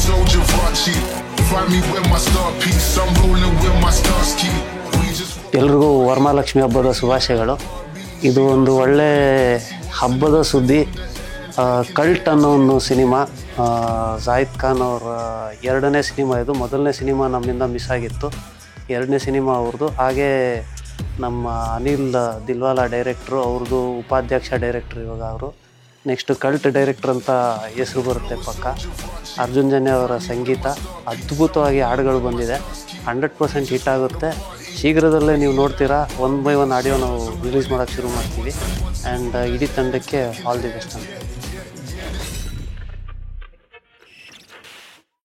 soldier Vachi. Find me with my star piece. I'm rolling with my stars key. ಎಲ್ರಿಗೂ ವರಮಹಾಲಕ್ಷ್ಮಿ ಹಬ್ಬದ ಶುಭಾಶಯಗಳು. ಇದು ಒಂದು ಒಳ್ಳೆ ಹಬ್ಬದ ಸುದ್ದಿ. ಕಲ್ಟ್ ಅನ್ನೋ ಒಂದು ಸಿನಿಮಾ, ಜಾಹಿದ್ ಖಾನ್ ಅವರ ಎರಡನೇ ಸಿನಿಮಾ ಇದು. ಮೊದಲನೇ ಸಿನಿಮಾ ನಮ್ಮಿಂದ ಮಿಸ್ ಆಗಿತ್ತು, ಎರಡನೇ ಸಿನಿಮಾ ಅವ್ರದ್ದು. ಹಾಗೇ ನಮ್ಮ ಅನಿಲ್ ದಿಲ್ವಾಲ ಡೈರೆಕ್ಟ್ರು, ಅವ್ರದ್ದು ಉಪಾಧ್ಯಕ್ಷ ಡೈರೆಕ್ಟ್ರು ಇವಾಗ ಅವರು. ನೆಕ್ಸ್ಟು ಕಲ್ಟ್ ಡೈರೆಕ್ಟ್ರ್ ಅಂತ ಹೆಸರು ಬರುತ್ತೆ ಪಕ್ಕ. ಅರ್ಜುನ್ ಜನ್ಯ ಅವರ ಸಂಗೀತ, ಅದ್ಭುತವಾಗಿ ಹಾಡುಗಳು ಬಂದಿದೆ. 100% ಹಿಟ್ ಆಗುತ್ತೆ. ಶೀಘ್ರದಲ್ಲೇ ನೀವು ನೋಡ್ತೀರಾ. 1 by 1 ಆಡಿಯೋ ನಾವು ರಿಲೀಸ್ ಮಾಡೋಕ್ಕೆ ಶುರು ಮಾಡ್ತೀವಿ. ಆ್ಯಂಡ್ ಇಡೀ ತಂಡಕ್ಕೆ ಆಲ್ ದಿ ಬೆಸ್ಟ್ ಅಂತ.